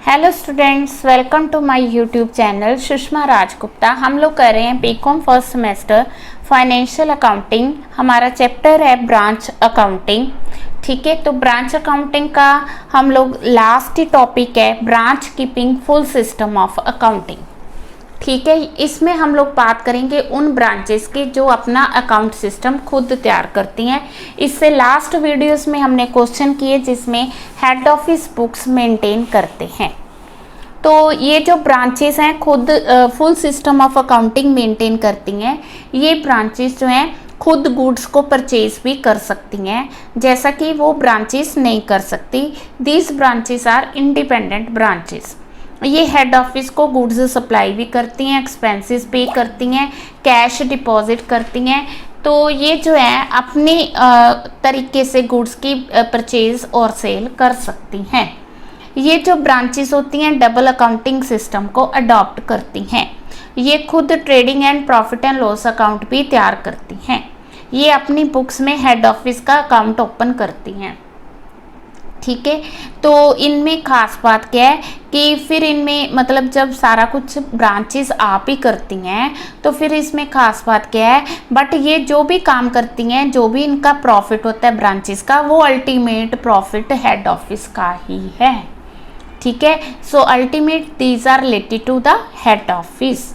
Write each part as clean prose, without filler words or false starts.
Hello students, welcome to my YouTube channel Sushma Rajgupta. हम लोग कर रहे हैं BCom first semester financial accounting. हमारा चैप्टर है ब्रांच अकाउंटिंग। ठीक है, तो ब्रांच अकाउंटिंग का हम लोग लास्ट ही टॉपिक है branch keeping full system of accounting. ठीक है, इसमें हम लोग बात करेंगे उन ब्रांचेस की जो अपना अकाउंट सिस्टम खुद तैयार करती हैं। इससे लास्ट वीडियोस में हमने क्वेश्चन किए जिसमें हेड ऑफिस बुक्स मेंटेन करते हैं। तो ये जो ब्रांचेस हैं खुद full system of accounting maintain करती हैं। ये ब्रांचेस जो हैं खुद गुड्स को परचेज भी कर सकती हैं, जैसा कि वो ब्रांचेस नहीं कर सकती। These branches are independent branches. ये हेड ऑफिस को गुड्स सप्लाई भी करती हैं, एक्सपेंसेस पे करती हैं, कैश डिपॉजिट करती हैं। तो ये जो है अपने तरीके से गुड्स की परचेज और सेल कर सकती हैं। ये जो ब्रांचेस होती हैं डबल अकाउंटिंग सिस्टम को अडॉप्ट करती हैं। ये खुद trading and profit and loss account भी तैयार करती हैं। ये अपनी बुक्स में हेड ऑफिस का अकाउंट ओपन करती हैं। ठीक है, तो इनमें खास बात क्या है कि फिर इनमें मतलब जब सारा कुछ ब्रांचेस आप ही करती हैं तो फिर इसमें खास बात क्या है, बट ये जो भी काम करती हैं, जो भी इनका प्रॉफिट होता है ब्रांचेस का, वो अल्टीमेट प्रॉफिट हेड ऑफिस का ही है। ठीक है, so ultimate these are related to the head office.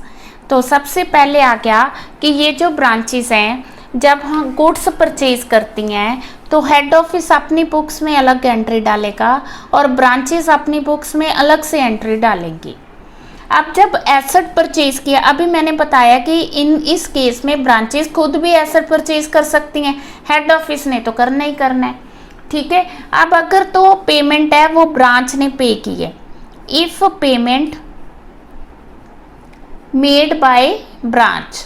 तो सबसे पहले आ गया कि ये जो ब्रांचेस हैं जब हम गुड्स परचेज करती हैं तो हेड ऑफिस अपनी बुक्स में अलग एंट्री डालेगा और ब्रांचेस अपनी बुक्स में अलग से एंट्री डालेंगी। अब जब एसेट परचेज किया, अभी मैंने बताया कि इस केस में ब्रांचेस खुद भी एसेट परचेज कर सकती हैं, हेड ऑफिस ने तो करना ही करना है। ठीक है, अब अगर तो पेमेंट है वो ब्रांच ने पे की है, if payment made by branch,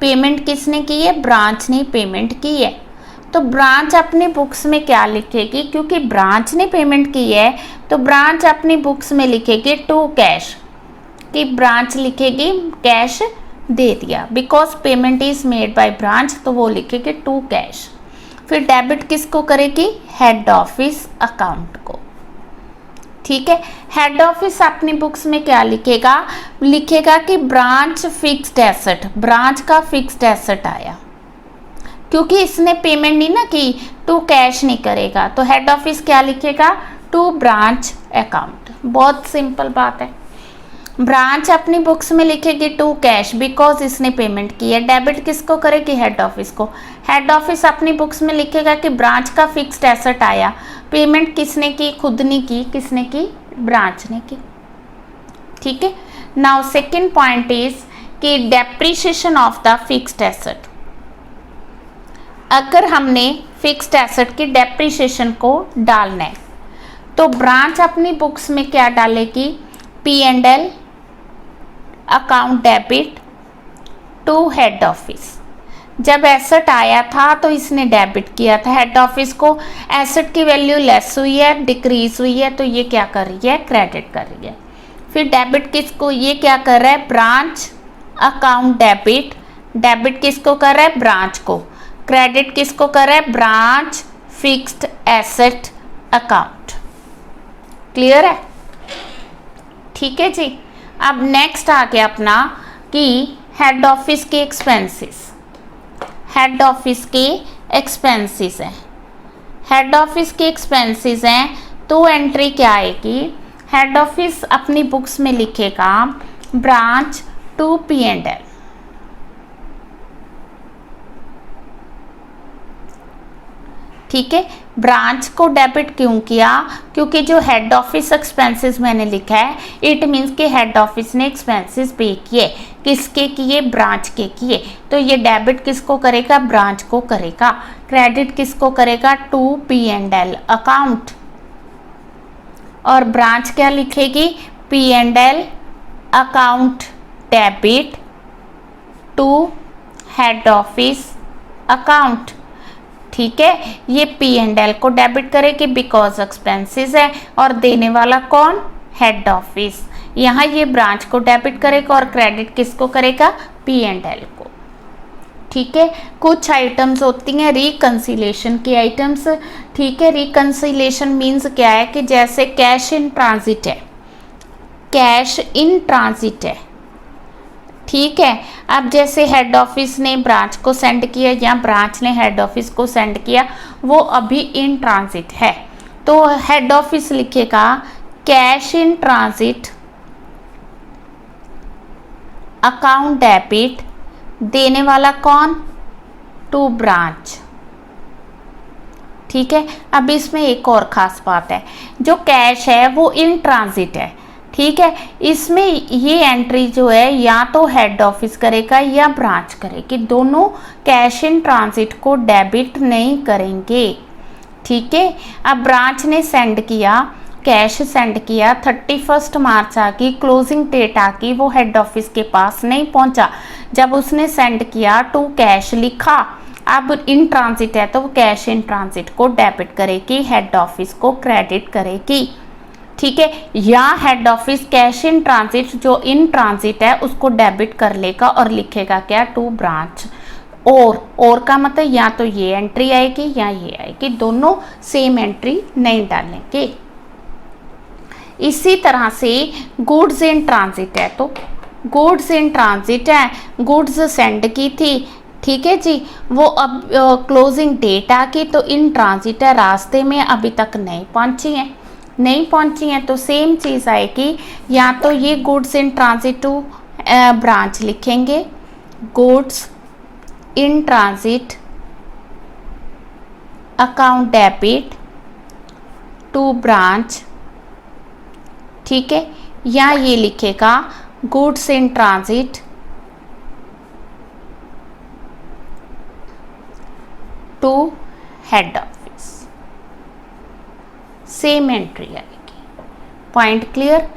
payment किसने की है? ब्रांच ने पेमेंट की है। तो ब्रांच अपनी बुक्स में क्या लिखेगी? क्योंकि ब्रांच ने पेमेंट की है तो ब्रांच अपनी बुक्स में लिखेगी टू कैश, कि ब्रांच लिखेगी कैश दे दिया, because payment is made by branch, तो वो लिखेगी टू कैश। फिर डेबिट किसको करेगी? हेड ऑफिस अकाउंट को। ठीक है, हेड ऑफिस अपनी बुक्स में क्या लिखेगा? लिखेगा कि ब्रांच फिक्स्ड एसेट, ब्रांच का फिक्स्ड एसेट आया, क्योंकि इसने पेमेंट नहीं ना की, टू कैश नहीं करेगा, तो हेड ऑफिस क्या लिखेगा? To branch account. बहुत सिंपल बात है। ब्रांच अपनी बुक्स में लिखेगी टू कैश बिकॉज इसने पेमेंट की है। डेबिट किसको करेगी? हेड ऑफिस को। हेड ऑफिस अपनी बुक्स में लिखेगा कि ब्रांच का फिक्स्ड एसेट आया, पेमेंट किसने की? खुद ने की। किसने की? ब्रांच ने की। ठीक है, नाउ सेकेंड पॉइंट इज कि depreciation of the fixed asset. अगर हमने फिक्स्ड एसेट की डेप्रिसिएशन को डालना है तो ब्रांच अपनी बुक्स में क्या डालेगी? P&L account debit to head office. जब एसेट आया था तो इसने डेबिट किया था हेड ऑफिस को, एसेट की वैल्यू लेस हुई है, डिक्रीज हुई है, तो ये क्या कर रही है? क्रेडिट कर रही है। फिर डेबिट किसको? ये क्या कर रहा है? Branch account debit. डेबिट किसको कर रहा है? ब्रांच को। क्रेडिट किसको कर रहा है? Branch fixed asset account. Clear है? ठीक है जी। अब नेक्स्ट आ गया अपना कि हेड ऑफिस के एक्सपेंसेस। हेड ऑफिस के एक्सपेंसेस हैं, हेड ऑफिस के एक्सपेंसेस हैं, तो एंट्री क्या आएगी? हेड ऑफिस अपनी बुक्स में लिखेगा ब्रांच टू P&L। ठीक है, ब्रांच को डेबिट क्यों किया? क्योंकि जो हेड ऑफिस एक्सपेंसेस मैंने लिखा है इट मीन्स कि हेड ऑफिस ने एक्सपेंसेस पे किए। किसके किए? ब्रांच के किए, तो ये डेबिट किसको करेगा? ब्रांच को करेगा। क्रेडिट किसको करेगा? To P&L account. और ब्रांच क्या लिखेगी? P&L account debit to head office account. ठीक है, ये P&L को डेबिट करेगी बिकॉज एक्सपेंसेस है, और देने वाला कौन? Head office. यहाँ ये ब्रांच को डेबिट करेगा और क्रेडिट किसको करेगा? P&L को। ठीक है, कुछ आइटम्स होती हैं रिकंसिलेशन की आइटम्स। ठीक है, रिकंसिलेशन मीन्स क्या है कि जैसे कैश इन ट्रांजिट है, कैश इन ट्रांजिट है, ठीक है। अब जैसे हेड ऑफिस ने ब्रांच को सेंड किया या ब्रांच ने हेड ऑफिस को सेंड किया, वो अभी इन ट्रांजिट है, तो हेड ऑफिस लिखेगा cash in transit account debit, देने वाला कौन, टू ब्रांच, ठीक है। अब इसमें एक और ख़ास बात है, जो कैश है वो इन ट्रांजिट है, ठीक है। इसमें ये एंट्री जो है या तो हेड ऑफिस करेगा या ब्रांच करेगी, दोनों कैश इन ट्रांजिट को डेबिट नहीं करेंगे, ठीक है। अब ब्रांच ने सेंड किया, कैश सेंड किया, 31 मार्च आ गई, क्लोजिंग डेट आ गई, वो हेड ऑफिस के पास नहीं पहुंचा। जब उसने सेंड किया टू कैश लिखा, अब इन ट्रांजिट है तो वो कैश इन ट्रांजिट को डेबिट करेगी, हेड ऑफिस को क्रेडिट करेगी, ठीक है। या head office cash in transit जो इन ट्रांजिट है उसको डेबिट कर लेगा और लिखेगा क्या, टू ब्रांच। और का मतलब या तो ये एंट्री आएगी या ये आएगी, दोनों सेम एंट्री नहीं डालेंगे। इसी तरह से गुड्स इन ट्रांजिट है, तो गुड्स इन ट्रांजिट है, गुड्स सेंड की थी, ठीक है जी, वो अब क्लोजिंग डेट आ गई तो इन ट्रांजिट है, रास्ते में अभी तक नहीं पहुंची हैं, तो सेम चीज़ आएगी, या तो ये goods in transit to branch लिखेंगे, goods in transit account debit to branch, ठीक है। या ये लिखेगा goods in transit to head office, same entry आएगी। Point clear.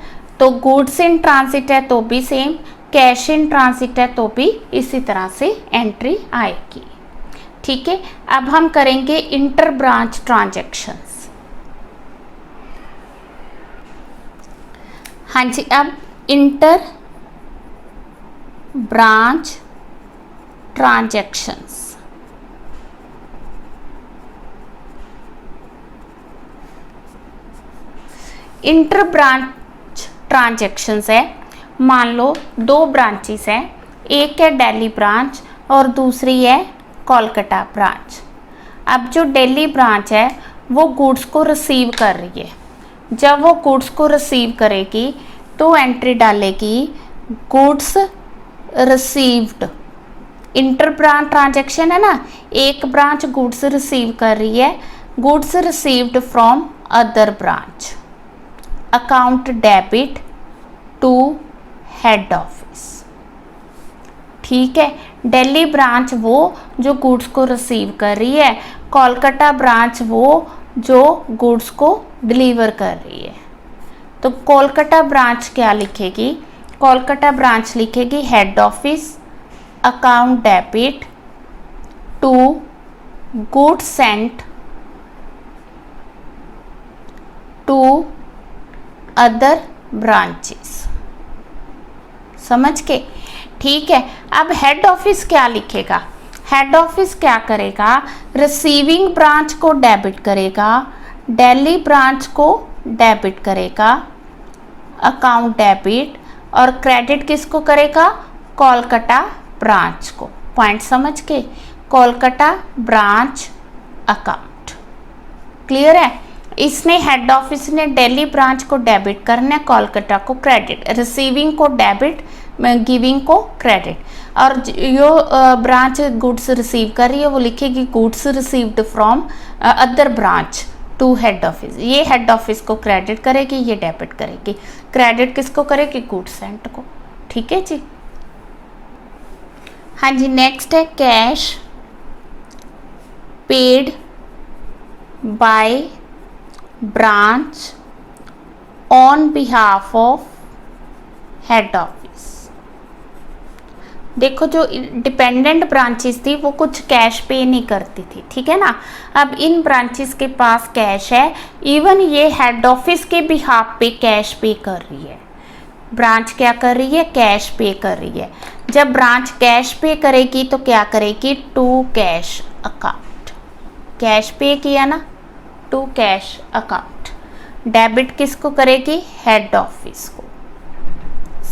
तो गुड्स इन ट्रांजिट है तो भी सेम, कैश इन ट्रांजिट है तो भी इसी तरह से एंट्री आएगी, ठीक है। अब हम करेंगे इंटर ब्रांच ट्रांजैक्शंस। हाँ जी, अब inter branch transactions, inter branch transactions है, मान लो दो ब्रांचेस हैं, एक है दिल्ली ब्रांच और दूसरी है कोलकाता ब्रांच। अब जो दिल्ली ब्रांच है वो गुड्स को रिसीव कर रही है, जब वो गुड्स को रिसीव करेगी तो एंट्री डालेगी goods received. Inter branch transaction है ना, एक ब्रांच गुड्स रिसीव कर रही है, goods received from other branch, account debit to head office, ठीक है। दिल्ली ब्रांच वो जो गुड्स को रिसीव कर रही है, कोलकाता ब्रांच वो जो गुड्स को डिलीवर कर रही है। तो कोलकाता ब्रांच क्या लिखेगी, कोलकाता ब्रांच लिखेगी head office account debit to goods sent to other branches, समझ के, ठीक है। अब हेड ऑफिस क्या लिखेगा, हेड ऑफिस क्या करेगा, रिसीविंग ब्रांच को डेबिट करेगा, दिल्ली ब्रांच को डेबिट करेगा, अकाउंट डेबिट, और क्रेडिट किसको करेगा, कोलकाता ब्रांच को। पॉइंट समझ के, कोलकाता ब्रांच अकाउंट, क्लियर है। इसने हेड ऑफिस ने दिल्ली ब्रांच को डेबिट करना है, कोलकाता को क्रेडिट, रिसीविंग को डेबिट, गिविंग को क्रेडिट, और जो ब्रांच गुड्स रिसीव कर रही है वो लिखेगी goods received from other branch to head office. ये हेड ऑफिस को क्रेडिट करेगी, ये डेबिट करेगी। क्रेडिट किसको करेगी, गुड्स सेंट को, ठीक है जी। हाँ जी, नेक्स्ट है cash paid by branch on behalf of head office. देखो, जो डिपेंडेंट ब्रांचेस थी वो कुछ कैश पे नहीं करती थी, ठीक है ना। अब इन ब्रांचेस के पास कैश है, इवन ये हेड ऑफिस के बिहाफ पे कैश पे कर रही है। ब्रांच क्या कर रही है, कैश पे कर रही है। जब ब्रांच कैश पे करेगी तो क्या करेगी, to cash account, cash pay किया ना, टू कैश अकाउंट। डेबिट किसको करेगी, हेड ऑफिस को,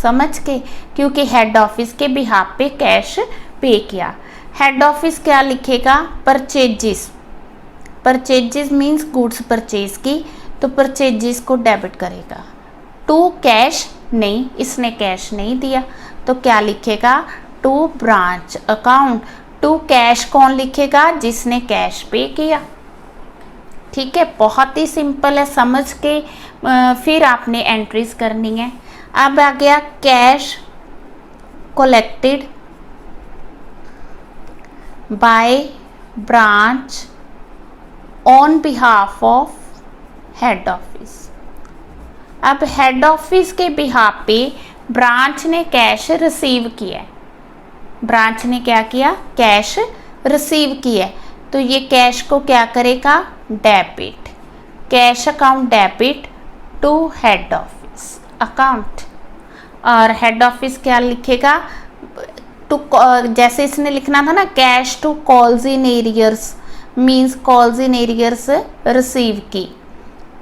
समझ के, क्योंकि हेड ऑफिस के बिहाफ पे कैश पे किया। हेड ऑफिस क्या लिखेगा, purchases, purchases means goods purchase की, तो परचेजेस को डेबिट करेगा। टू कैश नहीं, इसने कैश नहीं दिया, तो क्या लिखेगा, to branch account. To cash कौन लिखेगा, जिसने कैश पे किया। ठीक है, बहुत ही सिंपल है, समझ के फिर आपने एंट्रीज करनी है। अब आ गया cash collected by branch on behalf of head office. अब हेड ऑफिस के बिहाफ पे ब्रांच ने कैश रिसीव किया है, ब्रांच ने क्या किया, कैश रिसीव किया है, तो ये कैश को क्या करेगा, debit, cash account debit to head office account. और हेड ऑफिस क्या लिखेगा, टू, जैसे इसने लिखना था ना, cash to calls in arrears means calls in arrears receive की।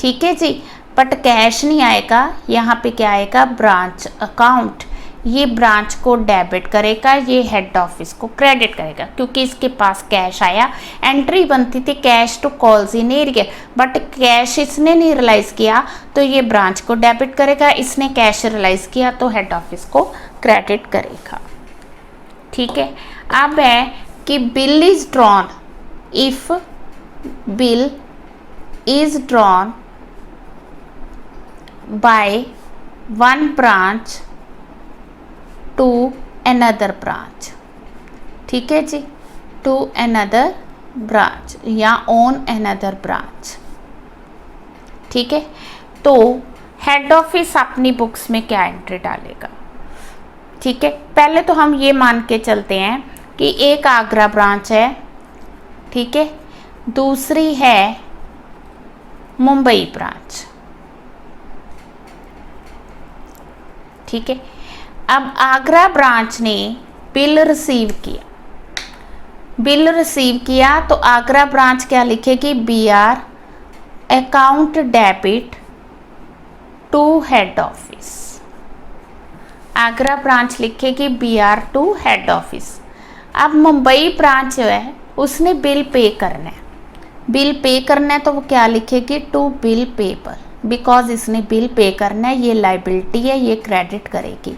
ठीक है जी, बट कैश नहीं आएगा, यहाँ पे क्या आएगा, ब्रांच अकाउंट। ये ब्रांच को डेबिट करेगा, ये हेड ऑफिस को क्रेडिट करेगा, क्योंकि इसके पास कैश आया। एंट्री बनती थी cash to calls in area, but cash इसने नहीं रियलाइज किया, तो ये ब्रांच को डेबिट करेगा। इसने कैश रियलाइज किया तो हेड ऑफिस को क्रेडिट करेगा। ठीक है, अब है कि bill is drawn, if bill is drawn by one branch to another branch. ठीक है जी, टू अनदर ब्रांच या ऑन अनदर ब्रांच। ठीक है, तो हेड ऑफिस अपनी बुक्स में क्या एंट्री डालेगा। ठीक है, पहले तो हम ये मान के चलते हैं कि एक आगरा ब्रांच है, ठीक है, दूसरी है मुंबई ब्रांच। ठीक है, अब आगरा ब्रांच ने बिल रिसीव किया, बिल रिसीव किया तो आगरा ब्रांच क्या लिखेगी, BR account debit to head office. Agra branch लिखेगी BR टू हेड ऑफिस। अब मुंबई ब्रांच जो है उसने बिल पे करना है, बिल पे करना है तो वो क्या लिखेगी, टू बिल पेबल, बिकॉज इसने बिल पे करना है, ये लाइबिलिटी है, ये क्रेडिट करेगी।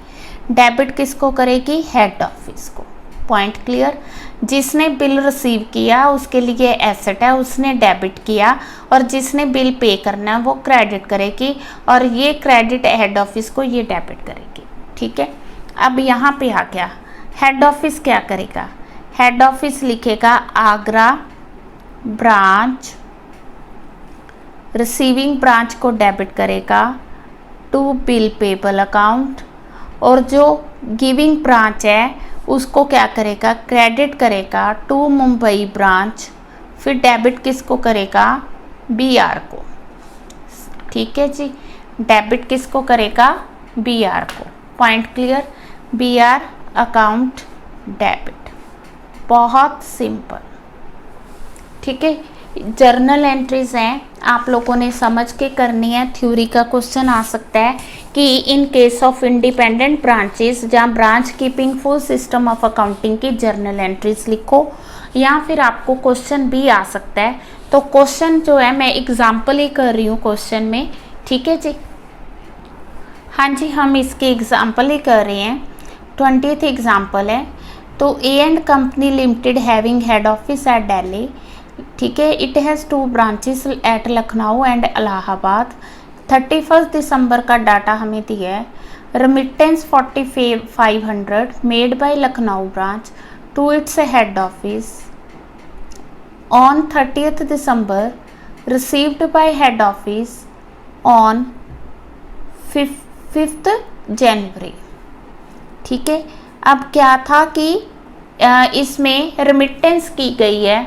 डेबिट किसको करेगी, हेड ऑफिस को। Point clear. जिसने बिल रिसीव किया उसके लिए एसेट है, उसने डेबिट किया, और जिसने बिल पे करना है वो क्रेडिट करेगी, और ये क्रेडिट हेड ऑफिस को, ये डेबिट करेगी। ठीक है, अब यहाँ पे आ गया हेड ऑफिस क्या करेगा, हेड ऑफिस लिखेगा आगरा ब्रांच, रिसीविंग ब्रांच को डेबिट करेगा टू बिल पेबल अकाउंट, और जो गिविंग ब्रांच है उसको क्या करेगा, क्रेडिट करेगा टू मुंबई ब्रांच, फिर डेबिट किसको करेगा, BR को। ठीक है जी, डेबिट किसको करेगा, BR को। Point clear, BR account debit, बहुत सिंपल। ठीक है, जर्नल एंट्रीज हैं, आप लोगों ने समझ के करनी है। थ्योरी का क्वेश्चन आ सकता है कि in case of independent branches, जहाँ branch keeping full system of accounting की जर्नल एंट्रीज लिखो, या फिर आपको क्वेश्चन भी आ सकता है। तो क्वेश्चन जो है मैं एग्जाम्पल ही कर रही हूँ क्वेश्चन में। ठीक है जी, हाँ जी, हम इसके एग्जाम्पल ही कर रहे हैं। 20th एग्जाम्पल है, तो A&C company limited having head office at Delhi. ठीक है, it has 2 branches at Lucknow and Allahabad. 31 दिसंबर का डाटा हमें दिया है। Remittance 4500 made by Lucknow branch to its head office on 30th December, received by head office on 5th January. ठीक है, अब क्या था कि इसमें रेमिटेंस की गई है,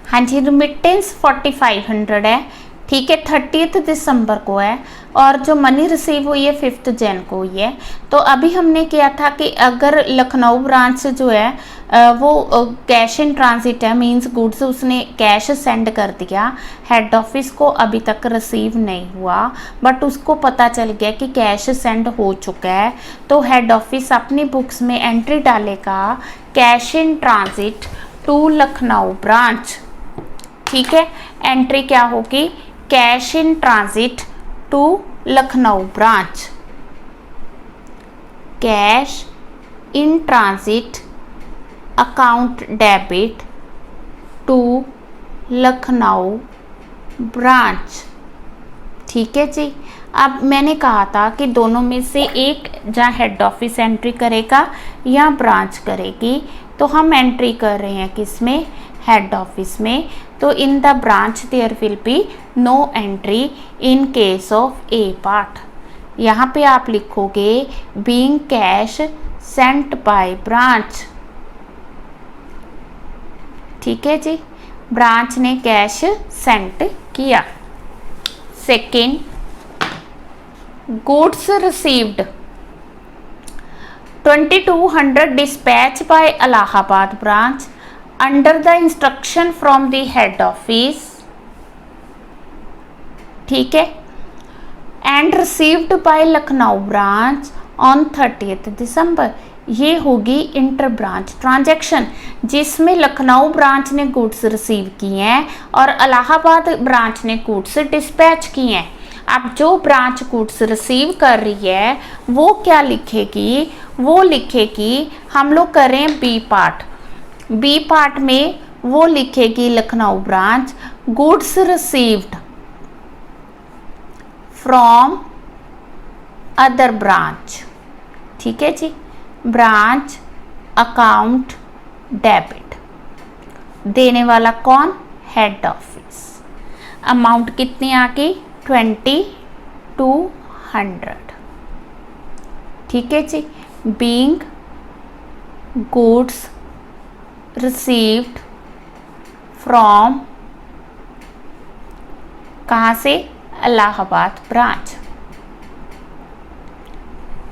हाँ जी, रेमिटेंस 4500 है, ठीक है, 30 दिसंबर को है और जो मनी रिसीव हुई है 5 जन को हुई है। तो अभी हमने किया था कि अगर लखनऊ ब्रांच जो है वो कैश इन ट्रांजिट है, मींस गुड्स उसने कैश सेंड कर दिया, हेड ऑफिस को अभी तक रिसीव नहीं हुआ, बट उसको पता चल गया कि कैश सेंड हो चुका है, तो हेड ऑफिस अपनी बुक्स में एंट्री डालेगा cash in transit to Lucknow branch. ठीक है, एंट्री क्या होगी, cash in transit to Lucknow branch, cash in transit account debit to Lucknow branch. ठीक है जी। अब मैंने कहा था कि दोनों में से एक जहाँ हेड ऑफिस एंट्री करेगा या ब्रांच करेगी, तो हम एंट्री कर रहे हैं किसमें, हेड ऑफिस में। तो in the branch there will be no entry in case of a part. यहाँ पे आप लिखोगे being cash sent by branch. ठीक है जी, ब्रांच ने कैश सेंट किया। Second, goods received 2200 dispatch by Allahabad branch under the instruction from the head office, ठीक है, and received by Lucknow branch on 30th December। ये होगी इंटर ब्रांच ट्रांजैक्शन जिसमें लखनऊ ब्रांच ने गुड्स रिसीव किए हैं और इलाहाबाद ब्रांच ने गुड्स डिस्पैच किए हैं। अब जो ब्रांच गुड्स रिसीव कर रही है वो क्या लिखेगी, वो लिखेगी, हम लोग करें बी पार्ट, बी पार्ट में वो लिखेगी Lucknow branch goods received from other branch. ठीक है जी, ब्रांच अकाउंट डेबिट, देने वाला कौन, हेड ऑफिस। अमाउंट कितनी आ गई, 2200। ठीक है जी, बीइंग गुड्स रिसीव्ड फ्रॉम, कहाँ से, इलाहाबाद ब्रांच।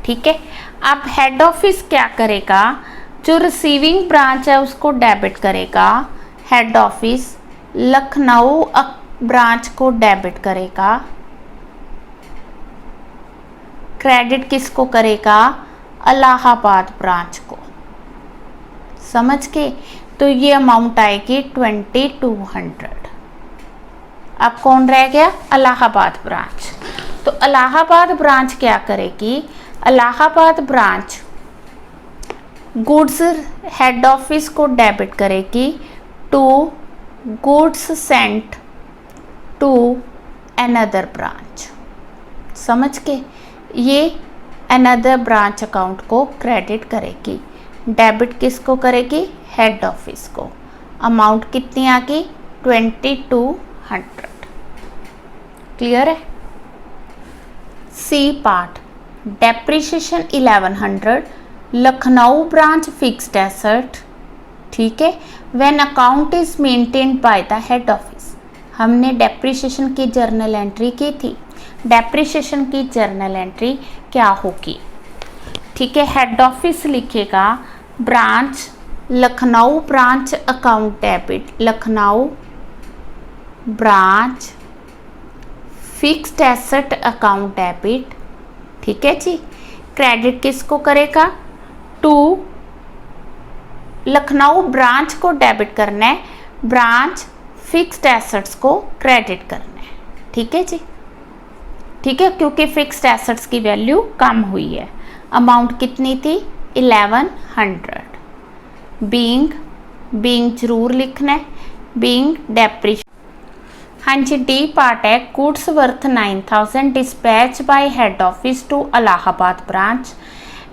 ठीक है, अब हेड ऑफिस क्या करेगा, जो रिसीविंग ब्रांच है उसको डेबिट करेगा, हेड ऑफिस लखनऊ ब्रांच को डेबिट करेगा, क्रेडिट किसको करेगा, इलाहाबाद ब्रांच को। समझ के, तो ये अमाउंट आएगी 2200। अब कौन रह गया, इलाहाबाद ब्रांच। तो इलाहाबाद ब्रांच क्या करेगी, Allahabad branch goods head office को डेबिट करेगी to goods sent to another branch. समझ के, ये अनदर ब्रांच अकाउंट को क्रेडिट करेगी, डेबिट किसको करेगी, हेड ऑफिस को। अमाउंट कितनी आ गई, 2200। क्लियर है। C part, depreciation 1100 Lucknow branch fixed asset. ठीक है, when account is maintained by the head office. हमने डेप्रिसिएशन की जर्नल एंट्री की थी, डेप्रिसिएशन की जर्नल एंट्री क्या होगी। ठीक है, हेड ऑफिस लिखेगा branch Lucknow branch account debit, Lucknow branch fixed asset account debit. ठीक है जी, क्रेडिट किसको करेगा, टू लखनऊ ब्रांच को डेबिट करना है, ब्रांच फिक्स्ड एसेट्स को क्रेडिट करना है। ठीक है जी, ठीक है, क्योंकि फिक्स्ड एसेट्स की वैल्यू कम हुई है। अमाउंट कितनी थी, 1100। बीइंग जरूर लिखना है, बीइंग डेप्रिसिएशन। हाँ जी, डी पार्ट है, goods worth 9000 dispatch by head office to Allahabad branch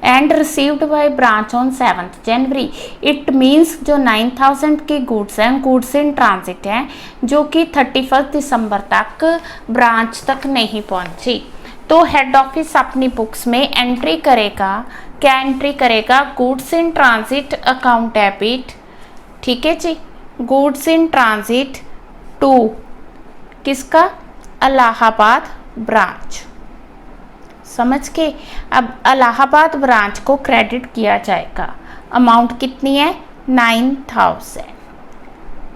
and received by branch on 7 January. It means जो 9000 के गुड्स हैं, गुड्स इन ट्रांजिट हैं, जो कि 31 दिसंबर तक ब्रांच तक नहीं पहुंची। तो हेड ऑफिस अपनी बुक्स में एंट्री करेगा, क्या एंट्री करेगा, goods in transit account debit. ठीक है जी, गुड्स इन ट्रांजिट टू किसका, इलाहाबाद ब्रांच। समझ के, अब इलाहाबाद ब्रांच को क्रेडिट किया जाएगा। अमाउंट कितनी है? 9000।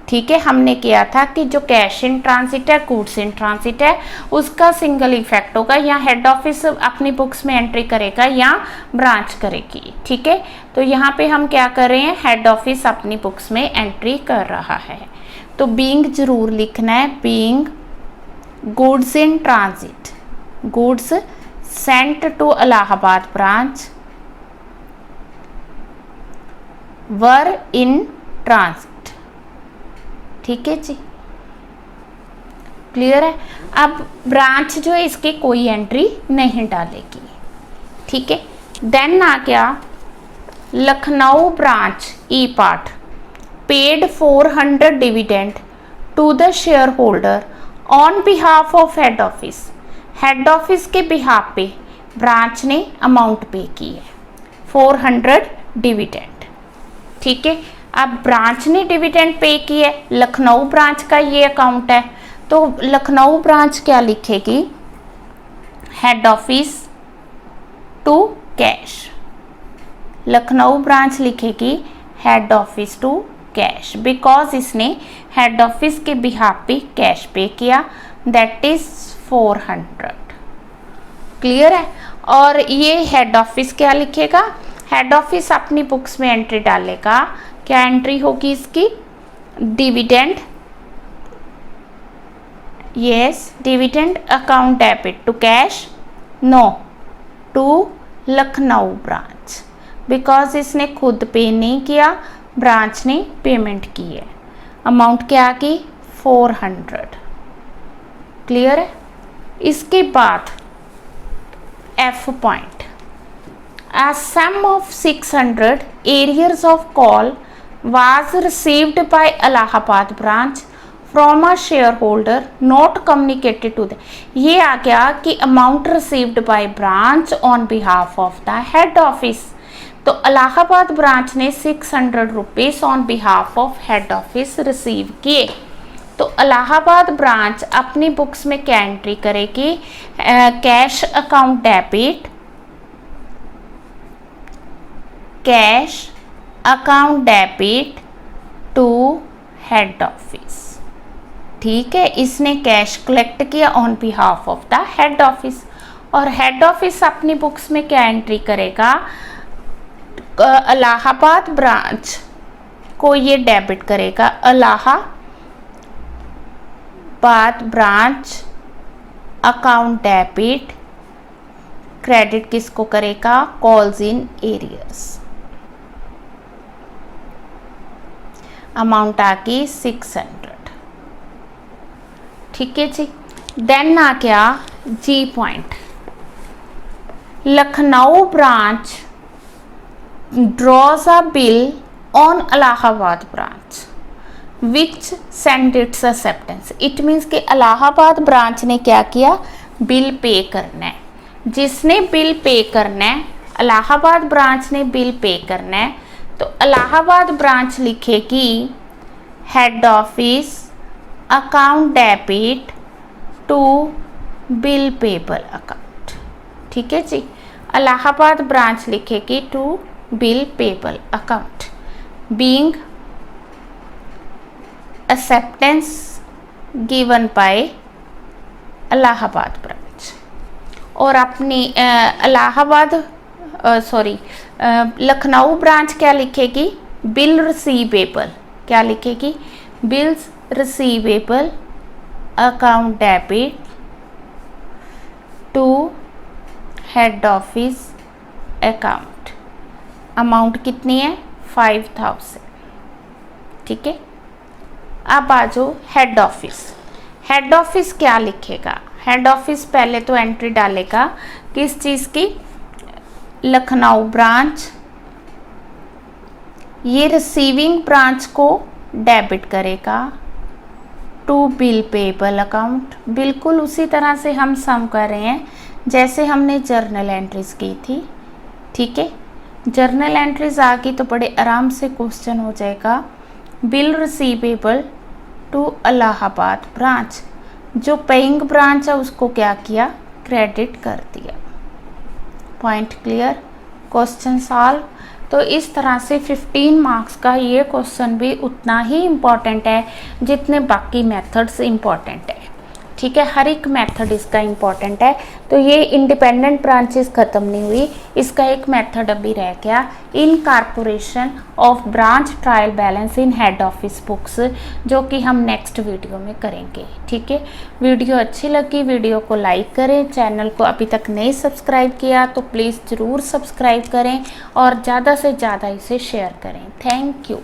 ठीक है, हमने किया था कि जो कैश इन ट्रांसिट है, गुड्स इन ट्रांसिट है, उसका सिंगल इफेक्ट होगा, या हेड ऑफिस अपनी बुक्स में एंट्री करेगा या ब्रांच करेगी। ठीक है, तो यहाँ पे हम क्या कर रहे हैं, हेड ऑफिस अपनी बुक्स में एंट्री कर रहा है। तो बीइंग जरूर लिखना है, being goods in transit, goods sent to Allahabad branch were in transit. ठीक है जी, क्लियर है। अब ब्रांच जो है इसकी कोई एंट्री नहीं डालेगी। ठीक है, देन आ गया Lucknow branch E part paid 400 dividend to the share holder on behalf of head office. Head office के बिहाफ पे ब्रांच ने अमाउंट पे की है 400 डिविडेंड। ठीक है, अब ब्रांच ने डिविडेंड पे की है, लखनऊ ब्रांच का ये अकाउंट है, तो लखनऊ ब्रांच क्या लिखेगी, head office to cash. Lucknow branch लिखेगी head office to cash, because इसने हेड ऑफिस के बिहाफ पे कैश पे किया, दैट इज 400। क्लियर है। और ये हेड ऑफिस क्या लिखेगा, हेड ऑफिस अपनी बुक्स में एंट्री डालेगा। क्या एंट्री होगी इसकी, dividend, yes, dividend account debit to cash, no, to Lucknow branch, because इसने खुद पे नहीं किया, ब्रांच ने पेमेंट की है। अमाउंट क्या आ गई, 400। क्लियर है। इसके बाद F point, a sum of 600 arrears of call was received by Allahabad branch from a shareholder not communicated to the। ये आ गया कि amount received by branch on behalf of the head office। तो Allahabad branch ने 600 rupees on behalf of head office receive किए। तो Allahabad branch अपनी books में क्या एंट्री करेगी, cash account debit, cash account debit to head office. ठीक है, इसने कैश कलेक्ट किया on behalf of the head office, और हेड ऑफिस अपनी बुक्स में क्या एंट्री करेगा, इलाहाबाद ब्रांच को ये डेबिट करेगा। Allahabad branch account debit, credit किसको करेगा, कॉल्स इन एरियर्स। अमाउंट आ गई 600। ठीक है जी। देन आ गया G point, Lucknow branch draws a bill on Allahabad branch which send its acceptance। It means कि इलाहाबाद ब्रांच ने क्या किया, बिल पे करना है। जिसने बिल पे करना है, इलाहाबाद ब्रांच ने बिल पे करना है, तो इलाहाबाद ब्रांच लिखेगी head office account debit to bill payable account. ठीक है जी, इलाहाबाद ब्रांच लिखेगी to bill payable account, being acceptance given by Allahabad branch. और अपनी इलाहाबाद लखनऊ ब्रांच क्या लिखेगी, बिल रिसीवेबल, क्या लिखेगी, bills receivable account debit to head office account. Amount कितनी है, 5000। ठीक है, अब आ जाओ हेड ऑफिस। हेड ऑफिस क्या लिखेगा, हेड ऑफिस पहले तो एंट्री डालेगा किस चीज़ की, लखनऊ ब्रांच, ये रिसीविंग ब्रांच को डेबिट करेगा टू बिल पेबल अकाउंट। बिल्कुल उसी तरह से हम सम कर रहे हैं जैसे हमने जर्नल एंट्रीज की थी। ठीक है, जर्नल एंट्रीज आ गई तो बड़े आराम से क्वेश्चन हो जाएगा, bill receivable to Allahabad branch जो पेइंग ब्रांच है उसको क्या किया, क्रेडिट कर दिया। Point clear, question solve. तो इस तरह से 15 मार्क्स का ये क्वेश्चन भी उतना ही इम्पॉर्टेंट है जितने बाकी मेथड्स इम्पॉर्टेंट है। ठीक है, हर एक मेथड इसका इम्पॉर्टेंट है। तो ये इंडिपेंडेंट ब्रांचेस ख़त्म नहीं हुई, इसका एक मेथड अभी रह गया, incorporation of branch trial balance in head office books, जो कि हम नेक्स्ट वीडियो में करेंगे। ठीक है, वीडियो अच्छी लगी वीडियो को लाइक करें, चैनल को अभी तक नहीं सब्सक्राइब किया तो प्लीज़ ज़रूर सब्सक्राइब करें और ज़्यादा से ज़्यादा इसे शेयर करें। Thank you.